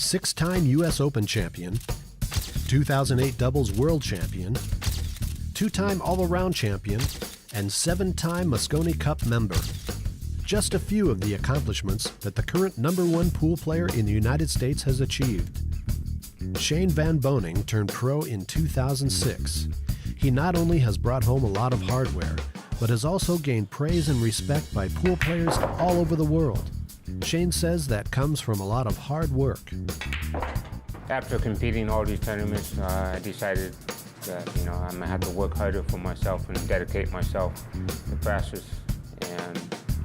6-time U.S. Open champion, 2008 doubles world champion, 2-time all-around champion, and 7-time Mosconi Cup member. Just a few of the accomplishments that the current #1 pool player in the United States has achieved. Shane Van Boening turned pro in 2006. He not only has brought home a lot of hardware, but has also gained praise and respect by pool players all over the world. Shane says that comes from a lot of hard work. After competing all these tournaments, I decided that I'm gonna have to work harder for myself and dedicate myself to practice. And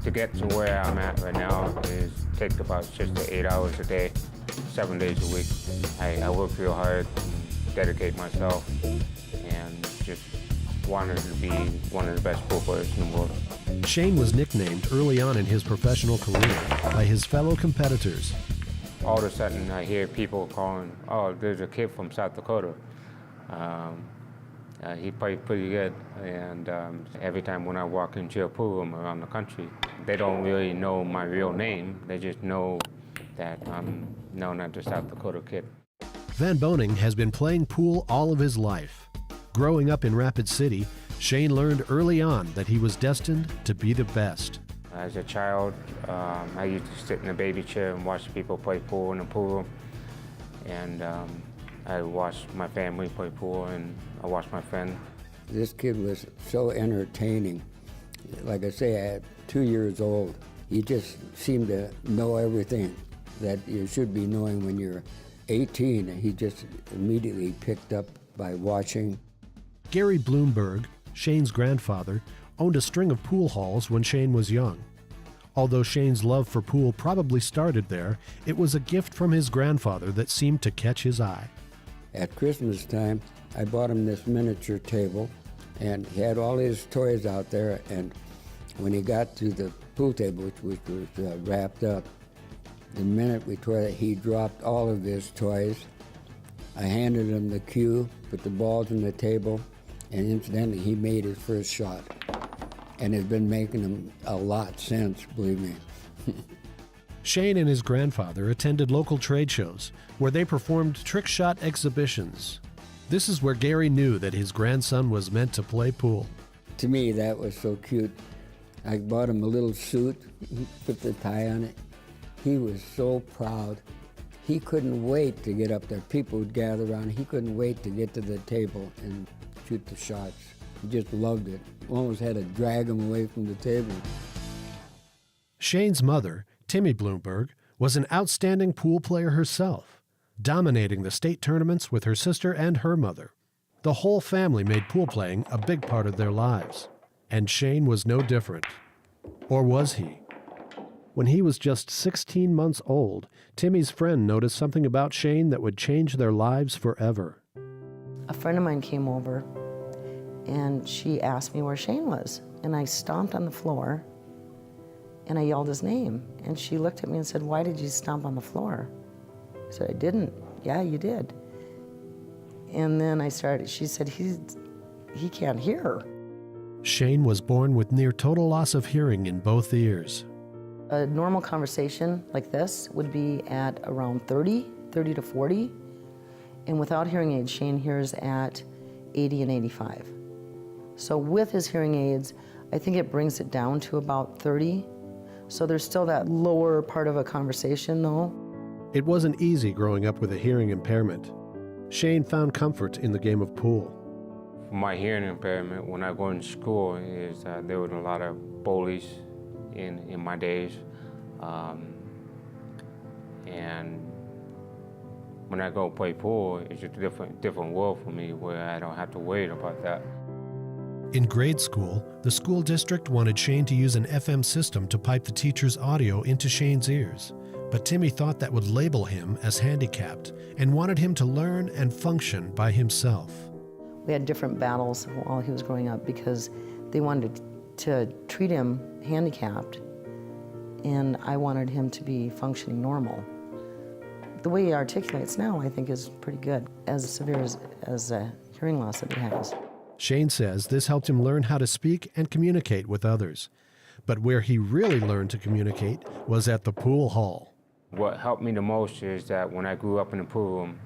to get to where I'm at right now is take about 6 to 8 hours a day, 7 days a week. I work real hard, and dedicate myself, and just wanted to be one of the best pool players in the world. Shane was nicknamed early on in his professional career by his fellow competitors. All of a sudden, I hear people calling, "Oh, there's a kid from South Dakota. He played pretty good." And every time when I walk into a pool room around the country, they don't really know my real name. They just know that I'm known as the South Dakota kid. Van Boening has been playing pool all of his life. Growing up in Rapid City, Shane learned early on that he was destined to be the best. As a child, I used to sit in a baby chair and watch people play pool in the pool room. And I watched my family play pool, and I watched my friend. This kid was so entertaining. Like I say, at 2 years old, he just seemed to know everything that you should be knowing when you're 18. He just immediately picked up by watching. Gary Bloomberg, Shane's grandfather, owned a string of pool halls when Shane was young. Although Shane's love for pool probably started there, it was a gift from his grandfather that seemed to catch his eye. At Christmas time, I bought him this miniature table, and he had all his toys out there, and when he got to the pool table, which was wrapped up, the minute we tore it, he dropped all of his toys. I handed him the cue, put the balls on the table, and incidentally, he made his first shot. And has been making them a lot since, believe me. Shane and his grandfather attended local trade shows where they performed trick shot exhibitions. This is where Gary knew that his grandson was meant to play pool. To me, that was so cute. I bought him a little suit, put the tie on it. He was so proud. He couldn't wait to get up there. People would gather around. He couldn't wait to get to the table and shoot the shots. He just loved it. Almost had to drag him away from the table. Shane's mother, Timmy Bloomberg, was an outstanding pool player herself, dominating the state tournaments with her sister and her mother. The whole family made pool playing a big part of their lives, and Shane was no different. Or was he? When he was just 16 months old, Timmy's friend noticed something about Shane that would change their lives forever. A friend of mine came over, and she asked me where Shane was. And I stomped on the floor, and I yelled his name. And she looked at me and said, "Why did you stomp on the floor?" I said, "I didn't." "Yeah, you did." And then she said, he can't hear. Shane was born with near total loss of hearing in both ears. A normal conversation like this would be at around 30 to 40. And without hearing aids, Shane hears at 80 and 85. So with his hearing aids, I think it brings it down to about 30. So there's still that lower part of a conversation though. It wasn't easy growing up with a hearing impairment. Shane found comfort in the game of pool. My hearing impairment, when I go in school, is there were a lot of bullies in my days. And when I go play pool, it's just a different world for me where I don't have to worry about that. In grade school, the school district wanted Shane to use an FM system to pipe the teacher's audio into Shane's ears. But Timmy thought that would label him as handicapped and wanted him to learn and function by himself. We had different battles while he was growing up because they wanted to treat him handicapped, and I wanted him to be functioning normal. The way he articulates now, I think, is pretty good, as severe as a hearing loss that he has. Shane says this helped him learn how to speak and communicate with others. But where he really learned to communicate was at the pool hall. What helped me the most is that when I grew up in the pool room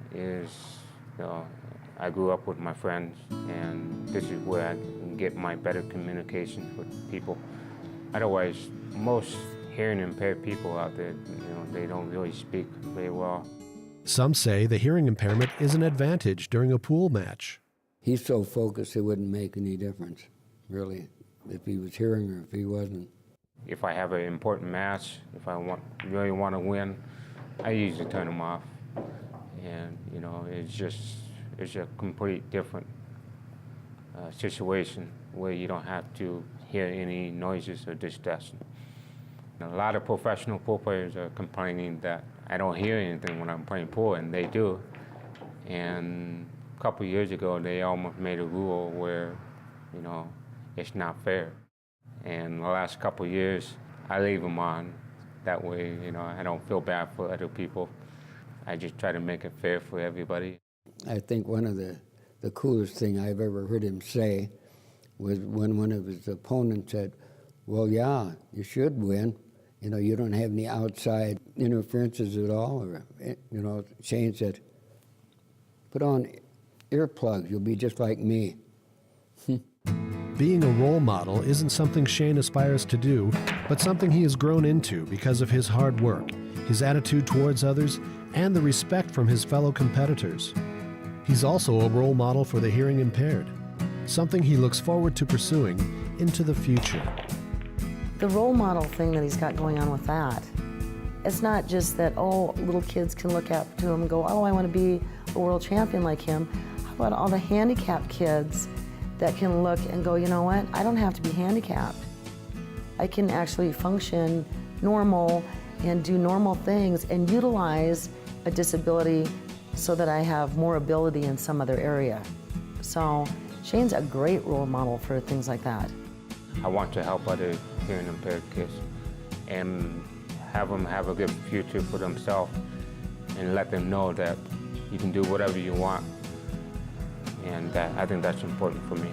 I grew up with my friends, and this is where I can get my better communication with people. Otherwise, most hearing impaired people out there, they don't really speak very well. Some say the hearing impairment is an advantage during a pool match. He's so focused it wouldn't make any difference, really, if he was hearing or if he wasn't. If I have an important match, if I really want to win, I usually turn them off. And, it's a complete different situation where you don't have to hear any noises or distress. A lot of professional pool players are complaining that I don't hear anything when I'm playing pool, and they do. And a couple years ago, they almost made a rule where, it's not fair. And the last couple years, I leave them on. That way, I don't feel bad for other people. I just try to make it fair for everybody. I think one of the coolest thing I've ever heard him say was when one of his opponents said, well, yeah, you should win. You don't have any outside interferences at all. Or, Shane said, put on earplugs, you'll be just like me. Being a role model isn't something Shane aspires to do, but something he has grown into because of his hard work, his attitude towards others, and the respect from his fellow competitors. He's also a role model for the hearing impaired, something he looks forward to pursuing into the future. The role model thing that he's got going on with that, it's not just that, little kids can look up to him and go, I want to be a world champion like him. How about all the handicapped kids that can look and go, you know what, I don't have to be handicapped. I can actually function normal and do normal things and utilize a disability so that I have more ability in some other area. So Shane's a great role model for things like that. I want to help other hearing impaired kids and have them have a good future for themselves and let them know that you can do whatever you want. And I think that's important for me.